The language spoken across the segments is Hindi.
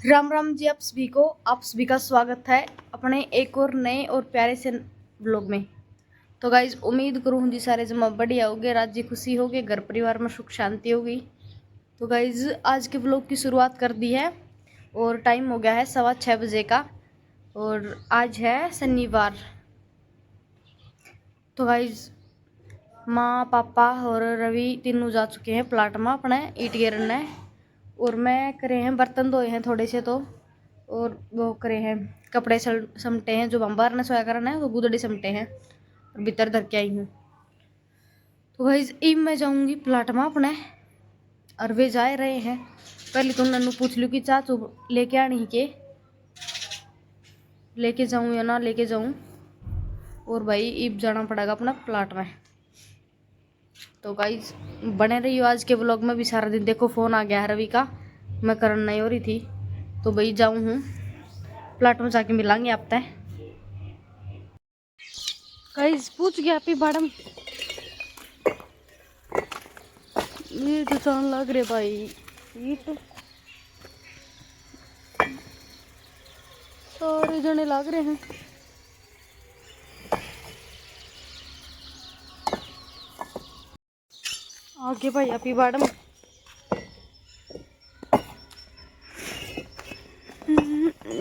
राम राम जी, आप सभी का स्वागत है अपने एक और नए और प्यारे से ब्लॉग में। तो गाइज उम्मीद करूँ जी सारे जमा बढ़िया होगे, राज्य खुशी होगे, घर परिवार में सुख शांति होगी। तो गाइज आज के ब्लॉग की शुरुआत कर दी है और टाइम हो गया है 6:15 बजे का और आज है शनिवार। तो गाइज माँ पापा और रवि तीनों जा चुके हैं प्लाट में अपने ईट गिरने और मैं करे हैं बर्तन धोए हैं थोड़े से तो और वो करे हैं कपड़े समटे हैं जो हम बाहर ने सोया करना है वो गुदड़ी समटे हैं और भीतर धर के आई हूँ। तो भाई अब मैं जाऊँगी प्लाट में अपने और वे जा रहे हैं। पहले तो उन्होंने पूछ लूँ कि चाचू लेके आनी के लेके जाऊँ या ना लेके जाऊँ और भाई अब जाना पड़ेगा अपना प्लाट में। तो गाइज बने रही हो आज के ब्लॉग में भी। सारा दिन देखो फ़ोन आ गया है रवि का, मैं करन नहीं हो रही थी तो भाई जाऊँ हूँ प्लाट में जाके मिलांगे आप तय। गाइज पूछ गया आपी मैडम ये तो चांद लग रहे भाई ये तो सारे जने लग रहे हैं। आगे भाई आपी मैडम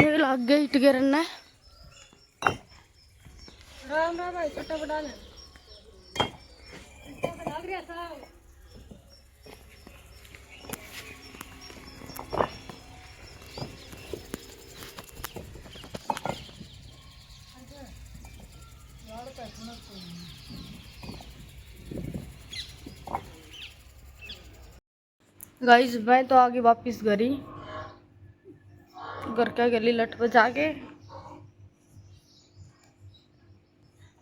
ये लग गए इट गिरना। राम राम भाई छोटा बड़ा ले लग रहा था। गाइस मैं तो आगे वापिस घर ही घर क्या गली लट बजा के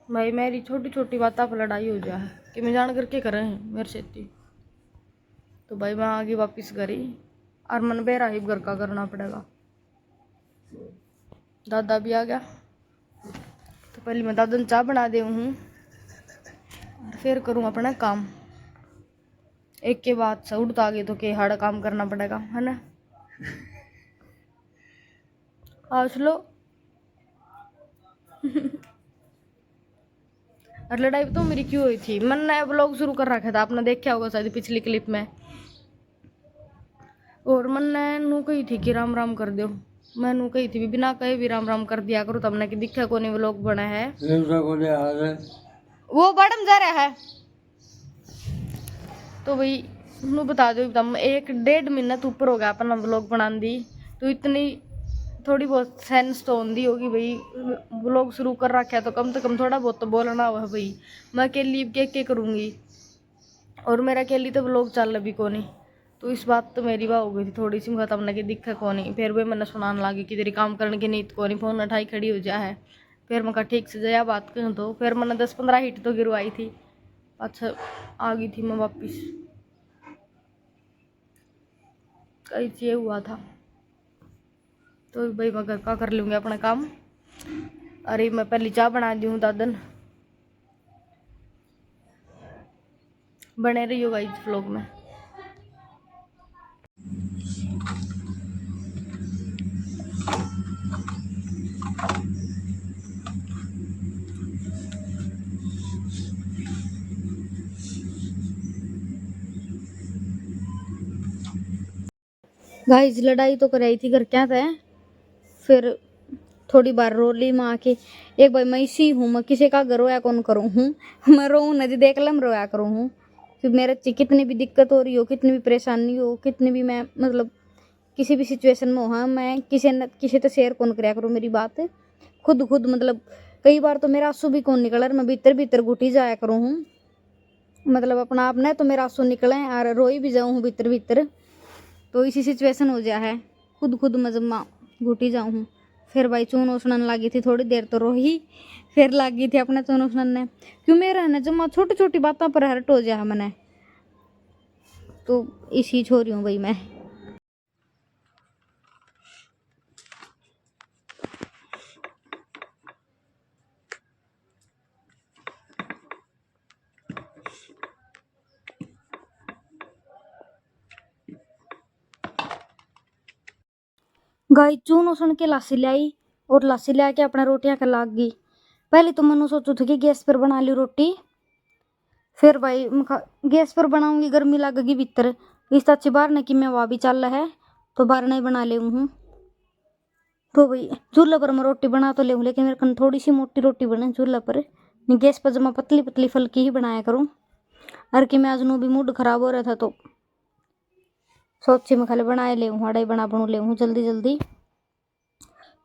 भाई मेरी छोटी छोटी बातों पर लड़ाई हो जाए कि मैं जान करके कर रहे हैं मेरे से इतनी। तो भाई मैं आगे वापिस घर ही और मन बेरा ही घर का करना पड़ेगा। दादा भी आ गया तो पहले मैं दादा ने चाय बना दे हूँ और फिर करूँ अपना काम एक के बाद से उठता आगे तो के हार्ड काम करना पड़ेगा है ना। आज लो और लड़ाई तो मेरी क्यों हुई थी, मैंने ब्लॉग शुरू कर रखा था आपने देखा होगा शायद पिछली क्लिप में और मैंने नू कही थी कि राम राम कर दो। मैं नू कही थी बिना कहे भी राम राम कर दिया करो, तब कि दिखा को नहीं व्लॉग बना है वो बड़म जा रहा है। तो भाई नू बता दो एकदम 1-1.5 महीना तो ऊपर हो गया अपना व्लॉग बना दी तो इतनी थोड़ी बहुत सेंस तो होती होगी भाई। व्लॉग शुरू कर रखा है तो कम से कम थोड़ा बहुत तो बोलना हुआ भाई। मैं अकेली के करूँगी और मेरा अकेली तो व्लॉग चल अभी को नहीं। तो इस बात तो मेरी बात हो गई थी थोड़ी सी खत्म ना कि दिखा को नहीं। फिर भी मैंने सुनाने लगी कि तेरी काम करने की नीत को नहीं, फोन उठाई खड़ी हो जा है। फिर मैं कहा ठीक से जया बात करूँ तो फिर मैंने 10-15 हिट तो गिरवाई थी। अच्छा आ गई थी मैं वापिस कई ये हुआ था। तो भाई मैं घर का कर लूँगी अपना काम। अरे मैं पहले चाय बना दी हूँ दादन बने रही होगा इस व्लॉग में। गाइस लड़ाई तो कराई थी घर क्या था फिर थोड़ी बार रो ली माँ के। एक भाई मैं इसी हूँ, मैं किसी का घर रोया कौन करूँ हूँ मैं रो नदी देख लम रोया करूँ हूँ कि मेरे कितनी भी दिक्कत हो रही हो, कितनी भी परेशानी हो, कितनी भी मैं मतलब किसी भी सिचुएशन में हो, हाँ मैं किसी तो शेयर कौन कराया करूँ मेरी बात खुद मतलब कई बार तो मेरा आंसू भी कौन निकल मैं भीतर भीतर घुटी जाया करूँ हूँ। मतलब अपना आप ना तो मेरा आंसू निकले और रोई भी जाऊँ हूँ भीतर भीतर। तो इसी सिचुएशन हो गया है खुद मैं जब माँ घुटी जाऊँ हूँ। फिर भाई चून उसनन लगी थी थोड़ी देर तो रोही फिर लगी थी अपने चून उसनन ने क्यों मेरा है ना जब माँ छोटी छोटी बातों पर हर्ट हो जाए मैंने तो इसी छोरी हूँ भाई मैं। गाय चूनो सुन के लासी लाई और लासी ले आके अपना रोटियां कर लाग गई। पहले तो मैंने सोचू थी कि गैस पर बना ली रोटी, फिर भाई गैस पर बनाऊंगी गर्मी लगेगी भीतर, इस अच्छी बार ने कि मैं वहाँ भी चल रहा है तो बाहर नहीं बना ले हूँ। तो भाई चूल्हे पर मैं रोटी बना तो ले हूँ, लेकिन मेरे को थोड़ी सी मोटी रोटी बने चूल्हे पर, मैं गैस पर जमा पतली पतली फलकी ही बनाया करूँ। और कि मैं आज नू भी मूड खराब हो रहा था तो सोची मैं खाली बनाए ले हूँ, हाड़ा ही बना ले हूँ जल्दी जल्दी।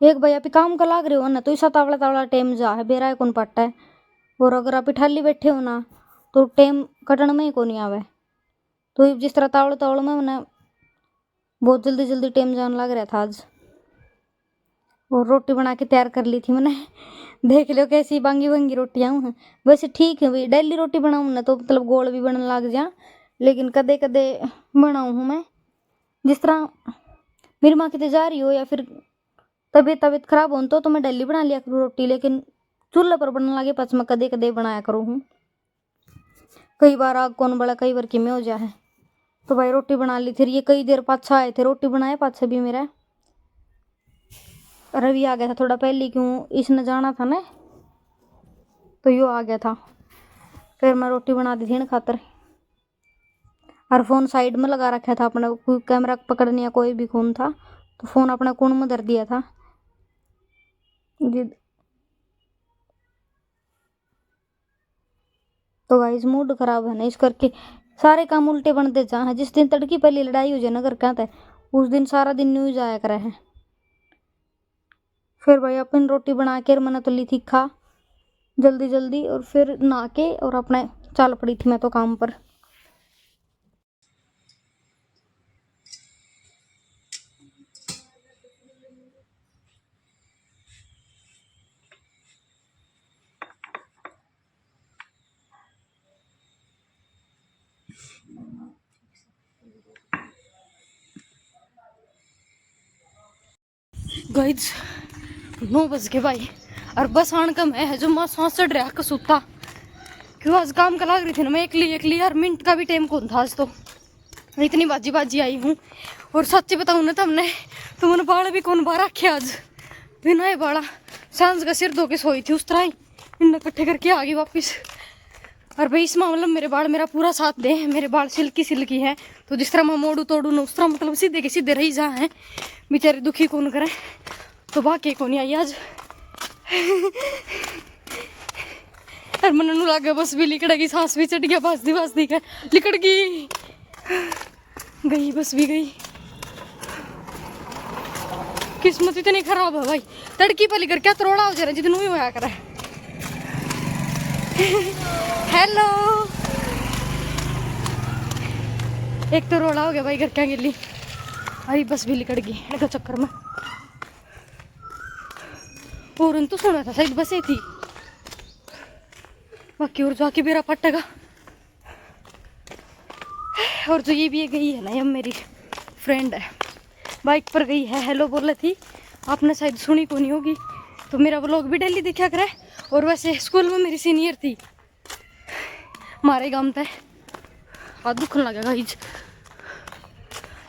एक भाई आप काम का लाग रहे हो ना तो ऐसा तावड़ा तावड़ा टाइम जा है बेरा कौन पट्टा है, और अगर आप ठाली बैठे हो ना तो टाइम कटन में ही को नहीं आवे। तो जिस तरह तावड़ तावड़ में मैंने बहुत जल्दी जल्दी टाइम जान लग रहा था आज। और रोटी बना के तैयार कर ली थी मैंने, देख लो कैसी बांगी बांगी रोटियां हूँ। वैसे ठीक है भाई, डेली रोटी बनाऊँ ना तो मतलब गोल भी बनने लग जा, लेकिन कदे कदे बनाऊँ हूँ मैं। जिस तरह मेरी माँ कितने जा रही हो या फिर तबीयत खराब हो तो मैं डेली बना लिया करूँ रोटी, लेकिन चूल्हे पर बनने लगे पास मैं कदे कदे बनाया करूँ हूँ। कई बार आग कौन बड़ा कई बार किमें हो जाए। तो भाई रोटी बना ली थी, ये कई देर पाछा आए थे रोटी बनाए पाछा भी मेरा रवि आ गया था थोड़ा पहले, क्यों इसने जाना था ना तो यो आ गया था। फिर मैं रोटी बना दी थी ना खातर, और फोन साइड में लगा रखा था अपने, कोई कैमरा पकड़ने या कोई भी खून था तो फोन अपने कुण में धर दिया था। तो गाइस मूड खराब है ना, इस करके सारे काम उल्टे बनते जा हैं। जिस दिन तड़की पहली लड़ाई हो जाए ना घर का उस दिन सारा दिन न्यूज आया करा है। फिर भाई अपन रोटी बना के मैंने तो ली थी खा जल्दी जल्दी, और फिर नहा के और अपने चल पड़ी थी मैं तो काम पर। गाइस 9 बज गए भाई, और बस आन का मैं है जो माँ सांस चढ़ रहा कसूता, क्यों आज काम का लाग रही थी ना मैं एकली यार, मिनट का भी टाइम कौन था आज तो इतनी बाजी बाजी आई हूँ। और सच्ची बताऊँ ना तुमने तो मैंने बाल भी कौन बार रखे आज, बिना ही बाड़ा सांझ का सिर धो के सोई थी उस तरह ही इन्हें इकट्ठे करके आ गई वापिस। और भाई इस मामले में मेरे बाल मेरा पूरा साथ दे, मेरे बाल सिल्की है तो जिस तरह मैं मोड़ू तोड़ू ना उस तरह मतलब सीधे के सीधे रही जा है, बेचारे दुखी कौन करे। तो बाकी को नहीं आई आज और मन नू लागे बस भी लिकड़ेगी, सांस भी चढ़ गया, बासदी का लिकड़ गई बस भी गई। किस्मत इतनी खराब है भाई, तड़की पली कर क्या तरोड़ा हो जा रहा है जितनू ही होया करे। हेलो एक तो रोड़ा हो गया भाई घर क्या गिल्ली, अरे बस भी लिकड़ गई का चक्कर में। और तो सुना था शायद बस थी, बाकी और जाके मेरा पटेगा। और जो ये भी गई है ना, ये मेरी फ्रेंड है, बाइक पर गई है, हेलो बोल रही थी, आपने शायद सुनी को नहीं होगी। तो मेरा व्लॉग भी डेली देखा करे, और वैसे स्कूल में मेरी सीनियर थी हमारे गांव पे, हाथ दुखने लगा गाइज।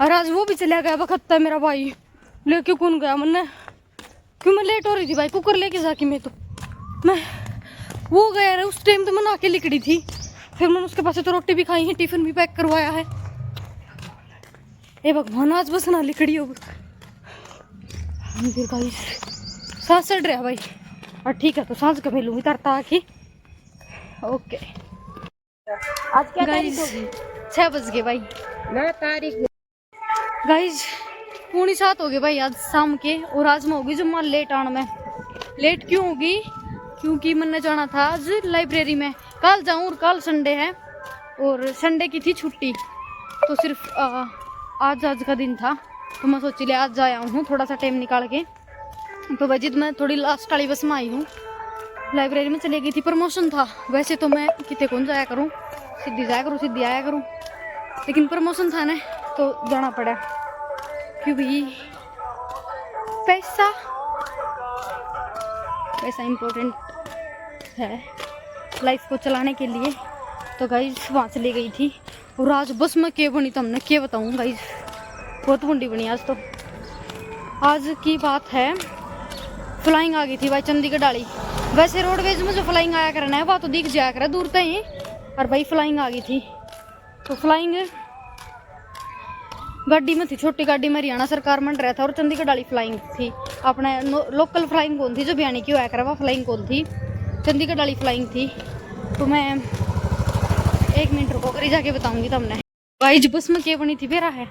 और आज वो भी चला गया वक्त है मेरा भाई, लेके कौन गया मैंने, क्यों मैं लेट हो रही थी भाई कुकर लेके जाके, मैं वो गया उस टाइम तो मैं नहा के लिकड़ी थी। फिर मैंने उसके पास तो रोटी भी खाई है, टिफिन भी पैक करवाया है। ए भगवान आज बस ना लिकड़ी हो फिर गाइस सांस चढ़ रहा भाई। और ठीक है तो सांस का मिलूंगी तरता आके। ओके आज क्या तारीख होगी? 6 बज गए भाई ना तारीख गाइस, 6:45 हो गए भाई आज शाम के। और आज मैं होगी जुम्मा लेट आना में। लेट क्यों होगी? क्योंकि मैंने जाना था आज लाइब्रेरी में, कल जाऊँ और कल संडे है और संडे की थी छुट्टी, तो सिर्फ आज का दिन था तो मैं सोची ले आज जा आऊँ हूँ थोड़ा सा टाइम निकाल के। तो वजह मैं थोड़ी लास्ट वाली बस में आई हूँ, लाइब्रेरी में चली गई थी, प्रमोशन था। वैसे तो मैं कितने कौन जाया करूँ, सीधी जाया करूँ सीधी आया करूँ, लेकिन प्रमोशन था ना तो जाना पड़ा, क्योंकि पैसा इम्पोर्टेंट है लाइफ को चलाने के लिए। तो गाइस वहाँ चली गई थी। और आज बस में क्या बनी तुमने क्या बताऊँ गाइस, बहुत बंडी बनी आज तो। आज की बात है, फ्लाइंग आ गई थी भाई चंडीगढ़ डाली। वैसे रोडवेज में जो फ्लाइंग आया करना है वह तो दिख जाया करे दूर तक ही, और भाई फ्लाइंग आ गई थी। तो फ्लाइंग गाड़ी में थी, छोटी गाड़ी में हरियाणा सरकार मंड रहा था, और चंडीगढ़ वाली फ्लाइंग थी। अपने लोकल फ्लाइंग कौन थी जो बयानी की होया करा, वह फ्लाइंग कौन थी, चंडीगढ़ वाली फ्लाइंग थी। तो मैं 1 मिनट रुको कर जाके बताऊंगी तुमने। गाइस बस में क्या बनी थी मेरा है,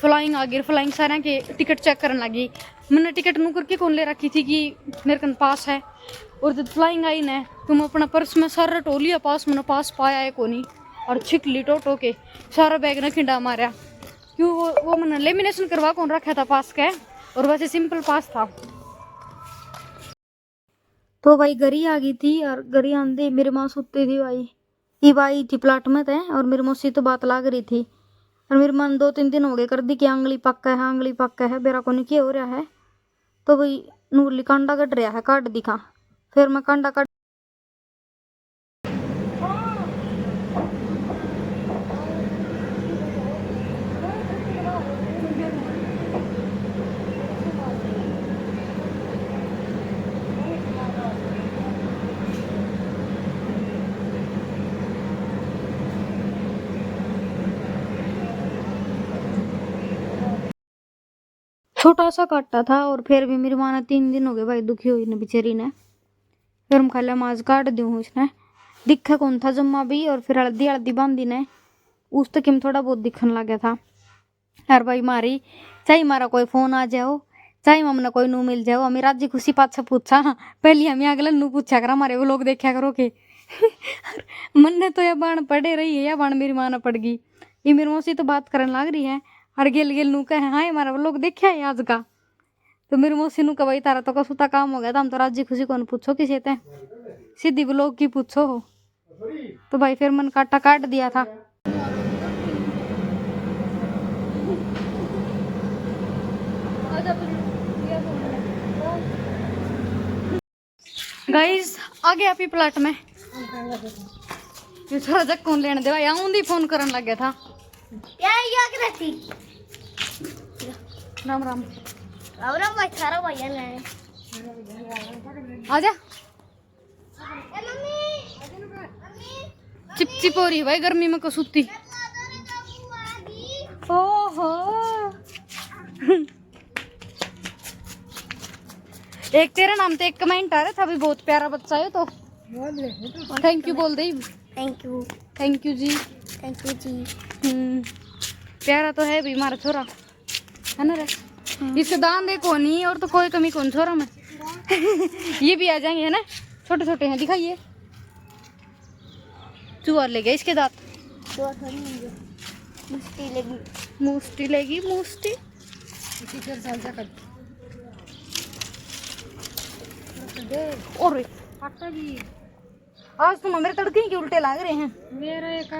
फ्लाइंग आ गई। फ्लाइंग सारे के टिकट चेक करने लगी। मैंने टिकट नू करके कौन ले रखी थी कि मेरे कन पास है, और जब फ्लाइंग आई ना तुम अपना पर्स में सारा टो लिया पास, मैंने पास पाया है कोनी, और छिकली टो के सारा बैग ने खिंडा मारा। क्यों वो मैंने लेमिनेशन करवा कौन रखा था पास का, और वैसे सिंपल पास था। तो भाई गरी आ गई थी, और गरी आंधी मेरी माँ सुती थी भाई, ये भाई थी प्लाट में थे, और मेरी मौसी तो बात लाग रही थी। और मेरी मन 2-3 दिन हो गए कर दी कि आंगली पक्का है, आंगली पक्का है, बेरा को नहीं क्या हो रहा है। तो भाई नूरली कांडा कट रहा है, काट दिखा। फिर मैं कांडा काट छोटा सा काटा था, और फिर भी मेरी माँ ने 3 दिन हो गए भाई दुखी हुई ने बेचारी ने। फिर हम खाला माज काट दूँ उसने, दिखा कौन था जम्मा भी, और फिर हल्दी हल्दी बांधी ने उस तक हम थोड़ा बहुत दिखने लग गया था। यार भाई मारी चाहे मारा कोई फोन आ जाओ, चाहे मम्मी कोई नू मिल जाओ, हमें राजी खुशी पाछा पूछा पहले हमें अगले नू पूछा कर हमारे वो लोग देखा करो के मन ने तो यह बाण पड़े रही है, या बाण मेरी माँ ने पड़ गई। ये मेरी मौसी तो बात करने लग रही है, और गेल गेल नू कहे हाँ हमारा वो लोग देखा है आज का। तो मेरी मौसी नू भाई तारा तो कसूता काम हो गया था, हम तो राजी खुशी कौन पूछो किसी ते, सीधी वो लोग की पूछो। तो भाई फिर मन काटा काट दिया था। गाइस आ गया अभी प्लाट में, ये थोड़ा जग कौन लेने दे भाई, आऊंदी फोन करने लग गया था। राम राम राम राम भाई, थारा भैया ने आजा। चिपचिप हो रही है भाई गर्मी में कसूती। ओहो एक तेरा नाम तो एक कमेंट आ रहा था, भी बहुत प्यारा बच्चा है, तो थैंक यू बोल दे। थैंक यू जी, थैंक यू जी। प्यारा तो है भी हमारा छोरा है ना रे। इसके दान देखो नहीं, और तो कोई कमी कौन छोरा में ये भी आ जाएंगे है ना, छोटे छोटे हैं दिखाइए। चूहा ले गया इसके दांत, मुस्टी लगी, मुस्टी लेगी मुस्टी। और आज तुम मेरे तड़के के उल्टे लाग रहे हैं, मेरा एक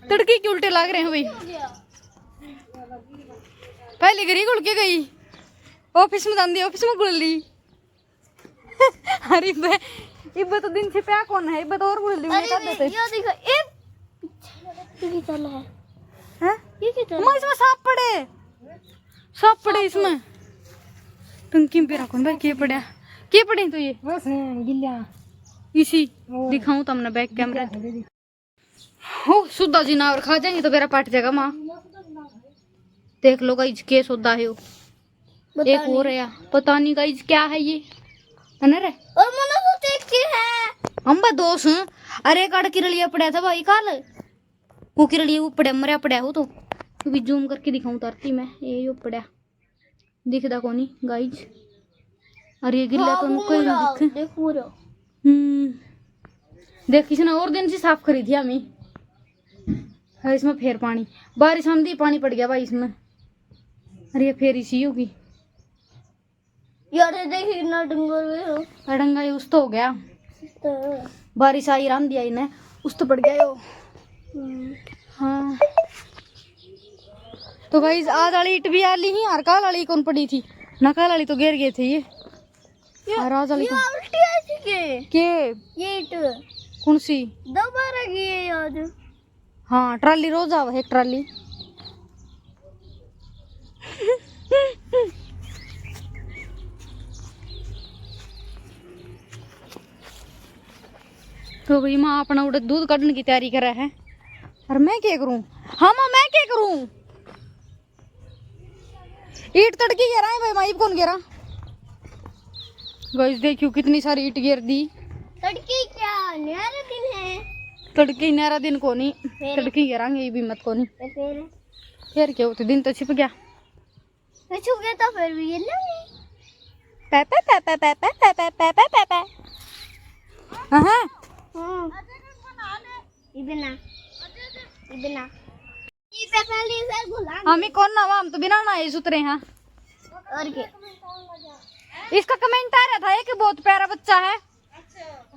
तड़के के उल्टे लाग रहे हैं भाई। पहले घरी गुल के गई, ऑफिस में जाती, ऑफिस में गुल ली अरे इब्बे तो दिन से प्या कौन है, इब्बे तो और गुल ली ये देखो ये चल है हैं, ये क्या मैं इसमें सांप पड़े इसमें। टंकी में रखो भाई, के पड़े तो ये बस गिल्ला इसी दिखाऊं तुमने बैक कैमरा। हो सुधा जी ना और खा जाएंगे तो मेरा पाट जाएगा माँ। देख लो गाइस के सौदा है वो, एक हो रहा पता नहीं गाइस क्या है ये, है ना रे। और मना तो देख के है हम बा दोस्त हैं। अरे काड़ किरलिया पड़ा था भाई काल, वो किरलिया वो पड़ा मरिया पड़ा हो, तो भी जूम करके दिखाऊं तरती मैं, ये वो पड़ा दिखदा कोनी गाइस। अरे ये गिल्ला तो कोई ना दिखे, देखो रो देख किसी ने और दिन से साफ करी थी हमें। है इसमें फिर पानी, बारिश आंधी पानी पड़ गया भाई इसमें। अरे ये फिर इसी होगी यार, देखिए कितना डंगर है, डंगा ही उस तो हो गया, बारिश आई आंधी आई ने उस तो पड़ गया यो। हाँ तो भाई आज वाली ईट भी आली ही, और काल वाली कौन पड़ी थी ना, काल वाली तो गिर गए थे ये, और आज वाली के ये ईट कौन सी दोबारा की है याद। हाँ ट्राली रोज आवा एक ट्राली तो भाई माँ अपना उड़े दूध कढ़ने की तैयारी करा है और मैं क्या करूं। हाँ माँ मैं क्या करूं। ईट तड़की गिरा है भाई माई कौन गिरा। गाइस देखियो कितनी सारी ईट गिर दी। तड़के क्या नया दिन है। तड़की नारा दिन को नहीं फिर? तड़की गिरांगे ये भी मत को नहीं। फिर फिर क्या होते दिन तो छिप गया। मैं छू गया तो फिर भी ये नहीं। पे पे पे पे पे पे पे पे पे पे पे। हाँ इबना इबना ये पे पहले से घुला हम ही कौन ना हम तो बिना ना सुतरे हैं। और के इसका कमेंट आ रहा था ये कि बहुत प्यारा बच्चा है।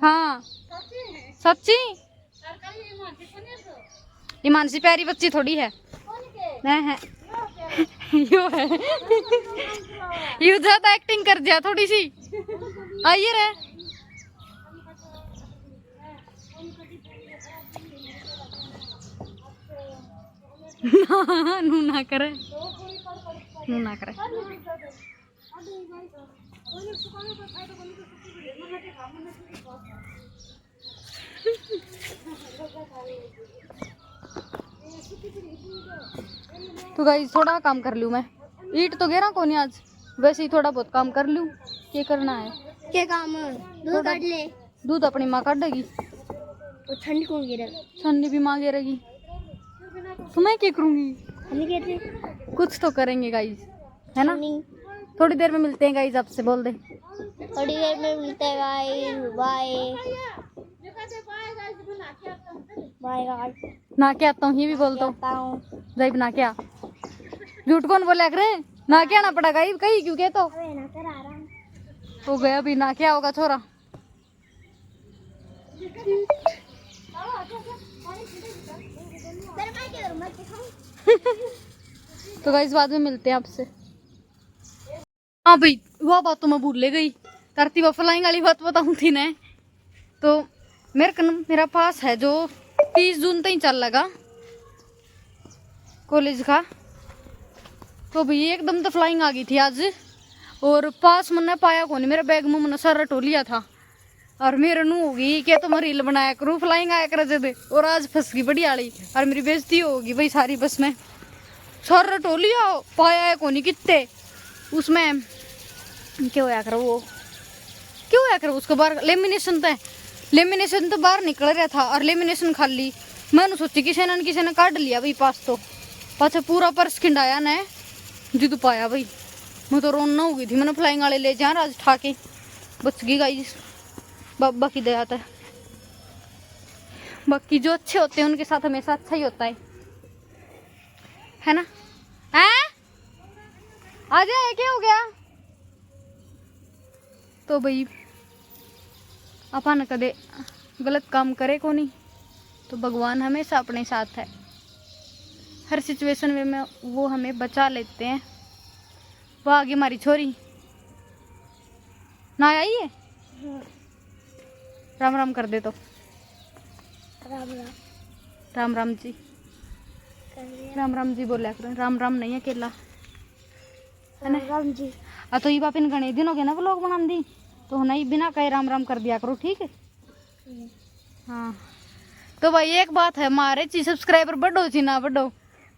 हाँ सच्ची ईमान सी प्यारी बच्ची थोड़ी है। है यो है यू ज्यादा एक्टिंग कर दिया थोड़ी सी। आइए रे नू ना करे नू ना करे। तो गाइस थोड़ा काम कर लूँ मैं। ईट तो गिरा को नहीं आज वैसे ही थोड़ा बहुत काम कर लूँ। क्या करना है क्या काम है दूध काट ले। दूध अपनी माँ काटेगी तो ठंड कौन गिरा छन्नी भी माँ गिरेगी तो मैं क्या करूँगी। हमें कहते कुछ तो करेंगे गाइस है ना। नहीं थोड़ी देर में मिलते हैं गाइस आपसे बोल दे। थोड़ी देर में मिलते हैं गाइस बाय बाय गाइस ना के आता हूँ ये भी बोलता हूँ आता हूँ जाई बना के आ। झूठ कौन बोला करे ना के आना पड़ा गाइस कहीं क्यों के तो अबे ना कर आ रहा हो गया अभी ना क्या होगा छोरा। फिर मैं क्या करूं मैं खाऊं। तो गाइस बाद में मिलते हैं आपसे। हाँ भाई वो बात तो मैं भूल ले गई तरती वो फ्लाइंग वाली बात बताऊँ थी ना। तो मेरा पास है जो 30 जून तक चल लगा कॉलेज का। तो भाई एकदम तो फ्लाइंग आ गई थी आज और पास मैंने पाया कौन मेरा बैग में मैंने सारा टो लिया था और मेरे नू होगी क्या तो मैं रील बनाया करूँ फ्लाइंग आया कर जब और आज फंस गई बड़ी आड़ी और मेरी बेइज्जती होगी भाई सारी बस में सारा टो लिया पाया है कौन कितने उसमें क्या होया कर वो क्यों होया कर उसको बाहर लेमिनेशन तो बाहर निकल रहा था और लेमिनेशन खाली मैंने सोची किसी ने काट लिया भाई पास तो पाछा पूरा पर्स खिंडाया ने जिद पाया भाई मैं तो रोना हो गई थी। मैंने फ्लाइंग वाले ले जा आज ठाके बच गई गाइस बाबा की दया है। बाकी जो अच्छे होते हैं उनके साथ हमेशा अच्छा ही होता है ना। हैं आ जाए क्या हो गया। तो भाई अपन कदे गलत काम करे को नहीं तो भगवान हमेशा अपने साथ है हर सिचुएशन में वो हमें बचा लेते हैं। वो आगे हमारी छोरी ना आई है राम राम कर दे तो राम राम राम राम जी राम राम जी बोला करो राम राम नहीं अकेला है ना। राम जी आ तो ये बाप इन घने दिन हो गए ना व्लॉग बना दी तो नहीं बिना कहे राम राम कर दिया करो ठीक है। हाँ तो भाई एक बात है हमारे ची सब्सक्राइबर बढ़ो ची ना बढ़ो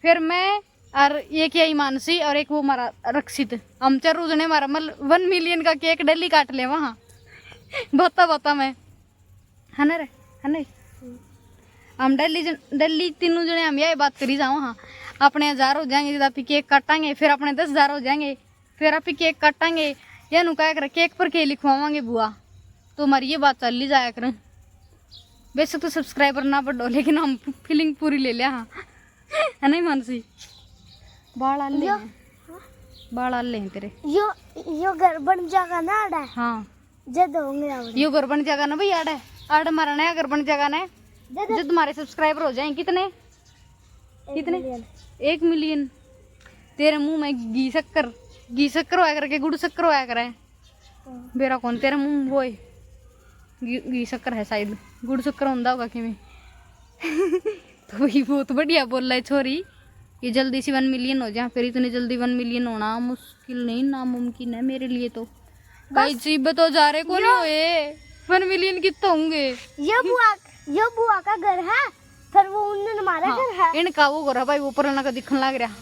फिर मैं और एक यही मानसी और एक वो हमारा रक्षित हम चार रोज ने हमारा 1 मिलियन का केक डेली काट ले वहाँ बता मैं है ना रे है ना। हम डेली तीनों जने हम यही बात करी जाओ हाँ अपने 1000 हो जाएंगे जब आप केक काटांगे फिर अपने 10,000 हो जाएंगे फिर आप केक काटांगे या नु क्या कर केक पर के लिखवावांगे बुआ तो हमारी ये बात चल ही जाया करें। वैसे तो सब्सक्राइबर ना बढ़ो लेकिन हम फीलिंग पूरी ले लिया हाँ है नहीं मानसी बाल आले बाल आले हैं तेरे यो घर बन जाएगा ना आड़ा हाँ जद होंगे यो घर बन जाएगा ना भाई आड़ा आड़ा हमारा नया घर बन जाएगा ना जब तुम्हारे सब्सक्राइबर हो जाएं कितने 1 मिलियन तेरे मुंह में घी शक्कर होया करके गुड़ शक्कर होया करे मेरा कौन तेरे मुंह में वो है घी शक्कर है शायद गुड़ शक्कर होंदा होगा कि तो वही बहुत बढ़िया बोल रहा है छोरी ये जल्दी से 1 मिलियन हो जाए फिर इतनी जल्दी 1 मिलियन होना मुश्किल नहीं नामुमकिन है मेरे लिए तो भाई जीब तो जा रहे को नहीं होए 1 मिलियन कितना होंगे? ये बुआ का घर है, फिर वो उन्होंने हमारा घर है। इनका वो घर है भाई, वो ऊपर का दिखने लग रहा,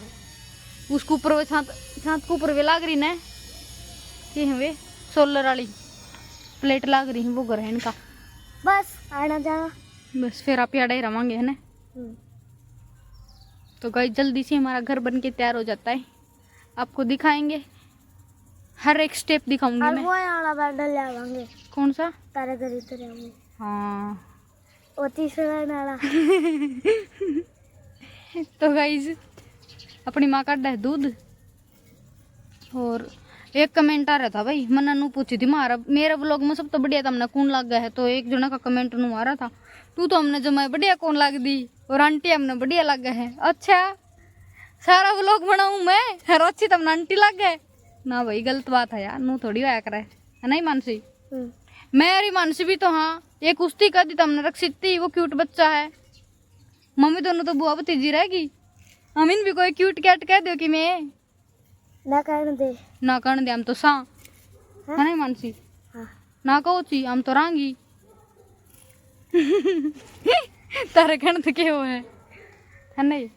उसके ऊपर वो छात छात के ऊपर वे लाग रही ना, ये है वे सोलर वाली प्लेट लाग रही है, वो घर है इनका। बस आना जाना, बस फिर आप यहाँ ही रवांगे है ना। तो गाइस जल्दी से हमारा घर बन के तैयार हो जाता है, आपको दिखाएंगे, हर एक स्टेप दिखाऊंगी मैं। वो वाला बंडल ले आवांगे। कौन सा? तारे घर इधर आऊंगे। हाँ वो तीसरा नाला। तो गाइस अपनी माँ का है दूध। और एक कमेंट आ रहा था भाई, मन्ना नू पूछी थी मारा मेरा ब्लॉग में सब तो बढ़िया था, हमने कौन लग गया है। तो एक जना का कमेंट नू आ रहा था, तू तो हमने जमाए बढ़िया कौन लग दी, और आंटी हमने बढ़िया लग गया है। अच्छा सारा ब्लॉग बनाऊं मैं, हर अच्छी तमने आंटी लग गए ना भाई, गलत बात है यार, नू थोड़ी होया करे है नहीं मानसी। मेरी मानसी भी तो हाँ, एक कुश्ती कर दी तमने रक्षित थी, वो क्यूट बच्चा है। मम्मी दोनों तो बुआ भतीजी रहेगी, अमीन भी कोई क्यूट कैट कह दो कि मैं ना करने दे, हम तो सा है नहीं मानसी। हाँ। ना कहो ची हम तो रांगी। तारे कण तो क्या है नहीं।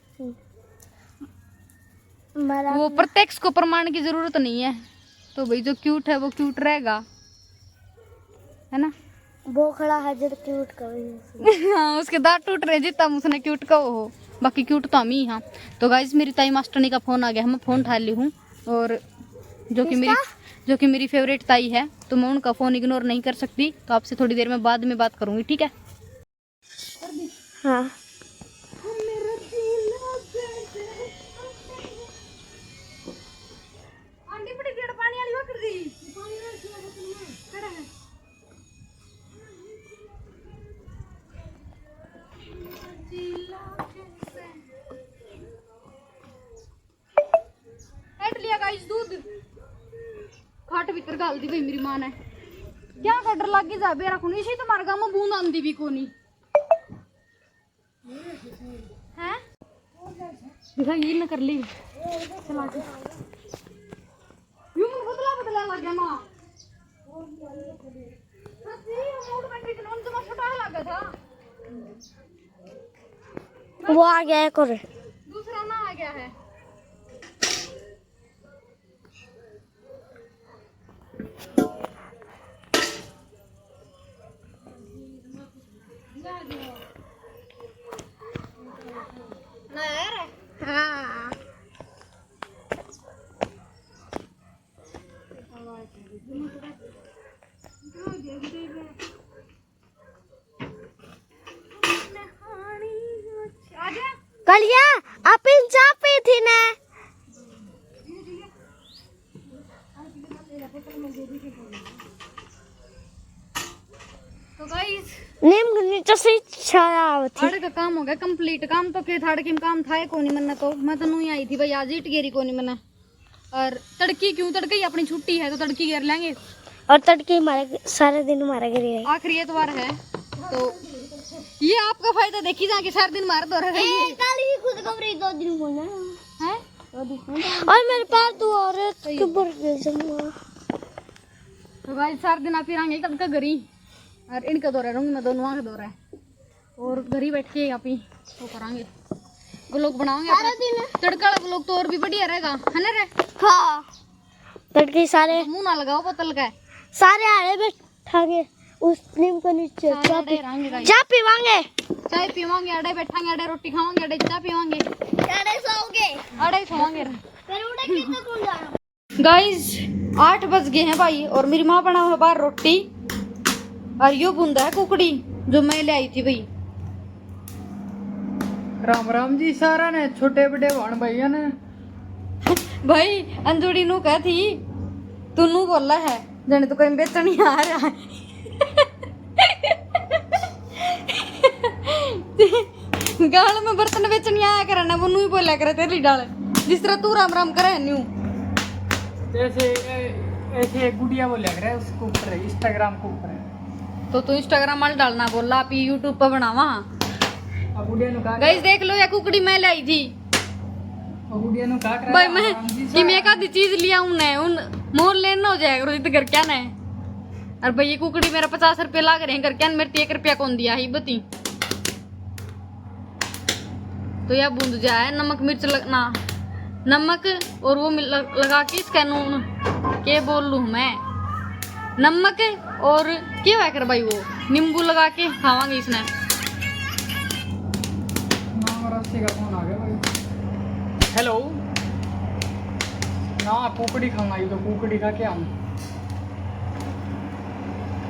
वो प्रत्यक्ष को प्रमाण की जरूरत नहीं है, तो भाई जो क्यूट है वो क्यूट रहेगा, है ना। वो खड़ा है जब क्यूट करो। हाँ उसके दांत टूट रहे जितना उसने क्यूट कहो हो, बाकी क्यूट तो हम ही। हाँ तो गाइस मेरी ताई मास्टरनी का फोन आ गया, मैं फोन उठा ली हूँ, और जो कि मेरी फेवरेट ताई है, तो मैं उनका फोन इग्नोर नहीं कर सकती, तो आपसे थोड़ी देर में बाद में बात करूंगी, ठीक है। हाँ लिया गाइस दूध खाट भीतर गाल दी भाई मेरी मां ने, क्या कटर लग जा बेरा को नहीं, तुम्हारे गांव में बूंद आंदी भी कोनी है। दिखा ये न कर ली, चला के यूं बदला बदला लग गया मां, सच्ची मूड में कितना उन छोटा लगा था। वो आ गया है, कर दूसरा ना आ गया है। हाँ कलिया अपन चाय पी थी ना। तो गाइस नीम नीचे से छाया आवती। थाड़े का काम हो गया कंप्लीट, काम तो के थाड़े के काम था कोनी मन्ना, तो मैं तो नहीं आई थी भाई, आज इट गेरी कोनी मन्ना। और तड़की क्यों, तड़की अपनी छुट्टी है तो तड़की घेर लेंगे, और तड़के हमारे सारे दिन हमारे घर है, आखिरी एतवार है, तो ये आपका फायदा देखी जाके सारे दिन मार दो रहे कल ही खुद कमरे 2 दिन होना है। और मेरे पास तो औरत के बर्थडे जमा। तो भाई सारे दिन आप ही रहेंगे कब का घरी, और इनका दौरा रहूंगी मैं, दोनों का दौरा है, और घर ही बैठ के आप ही वो करांगे, ब्लॉग बनाओगे सारा दिन। तड़का वाला ब्लॉग तो और भी बढ़िया रहेगा है ना रे। हाँ तड़के सारे मुंह ना लगाओ बोतल का, सारे आड़े बैठांगे उस नीम के नीचे, चाय पीवांगे, अड़े बैठांगे, अड़े रोटी खावांगे, अड़े चाय पीवांगे, अड़े सोवांगे। गाइस 8 बज गए हैं भाई, और मेरी माँ बना हुआ बाहर रोटी, और यो बूंदा है कुकड़ी जो मैं ले आई थी भाई। राम राम जी सारा ने, छोटे बड़े भाण भैया ने। भाई अंजुड़ी नू कह थी, तू नू बोला है जने तो कहीं बेचनी आ रहा है। गाल में बर्तन बेचनी आया करे ना, वो नू ही बोला करे तेरी डाल, जिस तरह तू राम राम करे न्यू। जैसे ऐसे गुड़िया बोलिया करे उसको ऊपर है, इंस्टाग्राम को ऊपर है, तो तू इंस्टाग्राम वाल डालना बोला, आप यूट्यूब पर बनावा। अब गुड़िया नु का गाइस देख लो, या कुकड़ी मैं लाई थी अब गुड़िया नु का करे भाई, मैं कि मैं एक आधी चीज लिया उन मोल लेना हो जाएगा रोज घर क्या ना और भाई ये कुकड़ी मेरा 50 रुपये लाग रहे हैं करके मेरे 1 रुपया कौन दिया ही बती। तो यह बूंद जाए नमक मिर्च लगना नमक और वो लगा के इसका नून के बोल लूँ मैं नमक और क्या हुआ कर भाई वो नींबू लगा के खावांगे इसने। हेलो ना कुकड़ी खाऊंगा ये तो कुकड़ी खा के आऊँ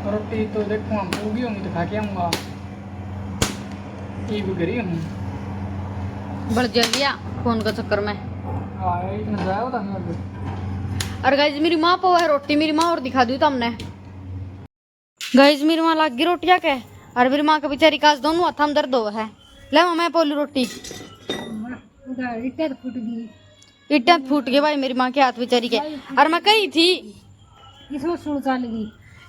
रोटी तो देखो हम होगी होंगी तो खा के आऊँगा ये भी करी हूँ बढ़ गया फोन का चक्कर में। इतना जाया होता है। और गाइज मेरी माँ पाव है रोटी मेरी माँ और दिखा दी तुमने गाइज मेरी माँ लाग गई रोटियाँ के और मेरी माँ का बेचारी काज दोनों हाथ में दर्द हुआ है। ले मैं पोली रोटी इट्टा फूट गए भाई मेरी माँ के हाथ बेचारी के। और मैं कही थी इसमें सुन चल गई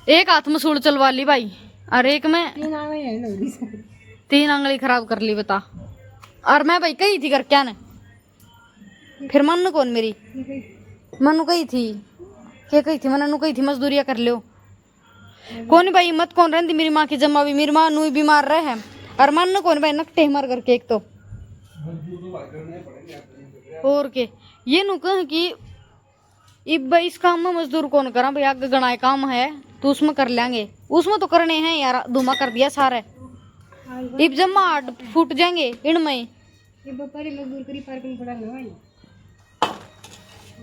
एक हाथ में सूड़ चलवा ली भाई और एक में 3 आंगली खराब कर ली बता। और मैं भाई कही थी कर क्या ने फिर मन कौन मेरी मनु कही थी क्या कही थी मनु कही थी मजदूरिया कर लो कौन भाई मत कौन रहती मेरी माँ की जमा भी मेरी माँ नू बीमार रहे हैं और मन कौन भाई नकटे मर करके एक तो और के ये नु कह कि इब भाई इस काम में मजदूर कौन करा भाई आगे गणाए काम है तो उसमें कर लेंगे उसमें तो करने हैं यार धुमा कर दिया सारे इब जमा फूट जाएंगे इनमें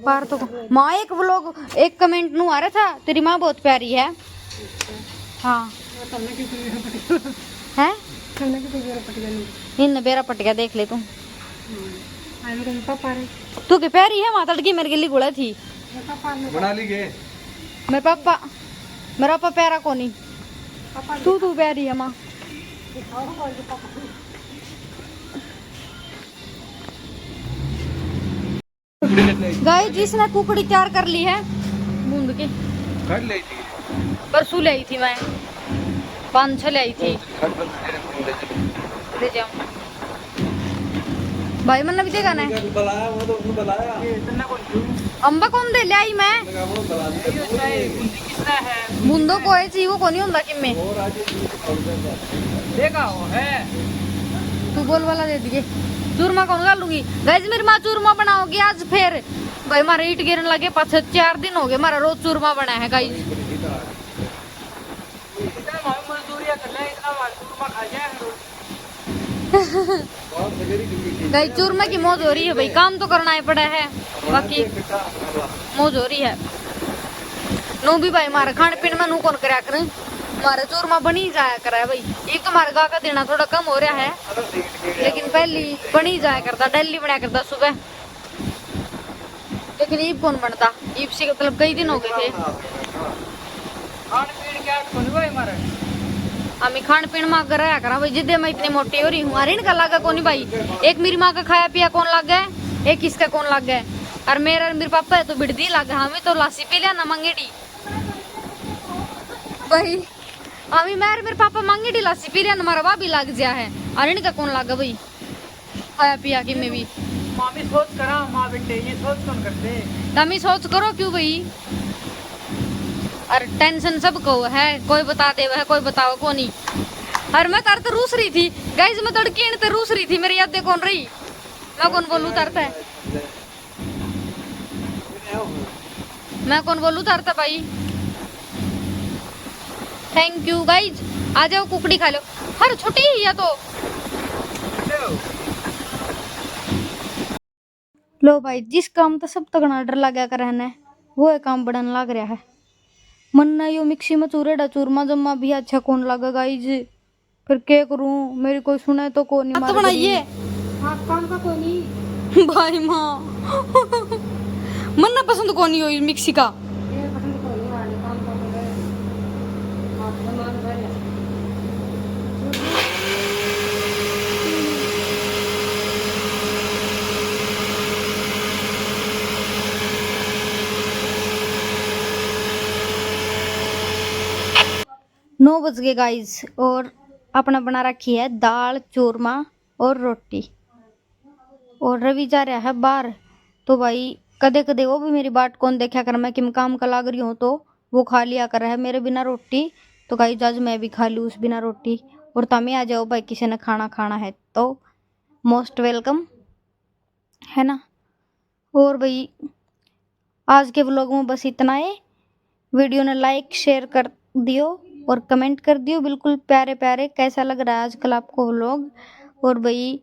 पार तो माँ एक व्लॉग एक कमेंट नु आ रहा था तेरी माँ बहुत प्यारी है। हाँ है इन बेरा पट गया देख ले तू तू के प्यारी है माता की मेरे गिल्ली गुड़ा थी बना ली गे मेरे पापा मेरा पापा प्यारा कोनी तू प्यारी है माँ। गाइस जिसने कुकड़ी तैयार कर ली है बूंद के कर ले थी परसों ले आई थी मैं 5-6 ले आई थी ले जाऊं भाई मन भी देगा ना बुलाया वो तो उसने बुलाया इतना कौन दे ले आई मैं वो बुला दिया कितना है बूंदो को है वो कोनी होंदा कि में और आज देखा हो है तू बोल वाला दे दिए चूरमा कौन खा लूंगी गाइस मेरी माँ चूरमा बनाओगी आज फिर भाई हमारे ईट गिरने लगे 4 दिन हो गए हमारा रोज चूरमा बना है गाइस। इतना मजदूरिया कर ले इतना चूरमा खा जाए गाइस चूरमा की मौज हो रही है भाई काम तो करना ही पड़ा है बाकी मौज हो रही है नो भी भाई हमारे खाने पीने में नू कौन करया करें हमारे चूरमा बनी जाया करा है भाई एक तो हमारे गाँव का देना थोड़ा कम हो रहा है लेकिन पहली बनी जाया करता डेली बनाया करता सुबह लेकिन ईब कौन बनता ईब से मतलब कई दिन हो गए थे खान पीन क्या कौन भाई हमारे हमें खान पीन में कराया करा भाई जिद्दे मैं इतनी मोटी हो रही हूँ अरे इनका लागा कौन भाई एक मेरी माँ का खाया पिया कौन लग गया एक इसका कौन लग गया और मेरे पापा है तो बिड़दी लग गया हमें तो लासी पी लिया ना मंगेड़ी भाई अभी मेरे पापा मंगेड़ी लासी पी लिया ना हमारा भी लग गया है और इनका कौन लगा भाई खाया पिया कि मैं भी मामी सोच करा माँ बेटे ये सोच कौन करते तमी सोच करो क्यों भाई और टेंशन सबको है कोई बता दे वह कोई बताओ को नहीं और मैं तार तो रूस रही थी गाइस मैं तड़की तो रूस रही थी मेरी याद कौन रही मैं कौन बोलूं तरता है मैं कौन बोलूं तरता भाई थैंक यू गाइस आ जाओ कुकड़ी खा लो हर छोटी ही या तो लो भाई जिस काम तो सब तक ना डर लगा कर रहना वो है काम बढ़न लग रहा है मन ना यो मिक्सी में चूरेडा चूरमा जम्मा भी अच्छा कौन लगा गाइज फिर क्या करूं मेरी कोई सुने तो कौन नहीं तो बनाइए कौन का कोनी भाई माँ मन ना पसंद कौन ही हो इस मिक्सी का ये पसंद कोनी वाले कौन कौन है आप जमान भरे नौ बज गए गाइस और अपना बना रखी है दाल चूरमा और रोटी और रवि जा रहा है बाहर तो भाई कदे कदे वो भी मेरी बात कौन देखा कर मैं कि मैं काम का लाग रही हूँ तो वो खा लिया कर है मेरे बिना रोटी। तो गाइस आज मैं भी खा लूँ उस बिना रोटी। और तमें आ जाओ भाई, किसी ने खाना खाना है तो मोस्ट वेलकम, है ना। और भाई आज के व्लॉग में बस इतना है। वीडियो ने लाइक शेयर कर दियो और कमेंट कर दियो बिल्कुल प्यारे प्यारे, कैसा लग रहा है आजकल आपको व्लॉग। और भाई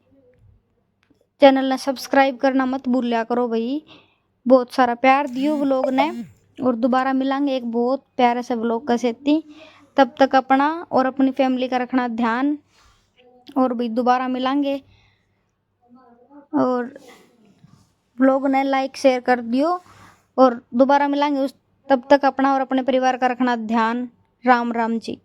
चैनल ने सब्सक्राइब करना मत भूलिया करो भाई, बहुत सारा प्यार दियो व्लॉग ने। और दोबारा मिलांगे एक बहुत प्यारे से व्लॉग का सेती। तब तक अपना और अपनी फैमिली का रखना ध्यान। और भाई दोबारा मिलांगे, और व्लॉग ने लाइक शेयर कर दियो और दोबारा मिलांगे उस तब तक अपना और अपने परिवार का रखना ध्यान। राम राम जी।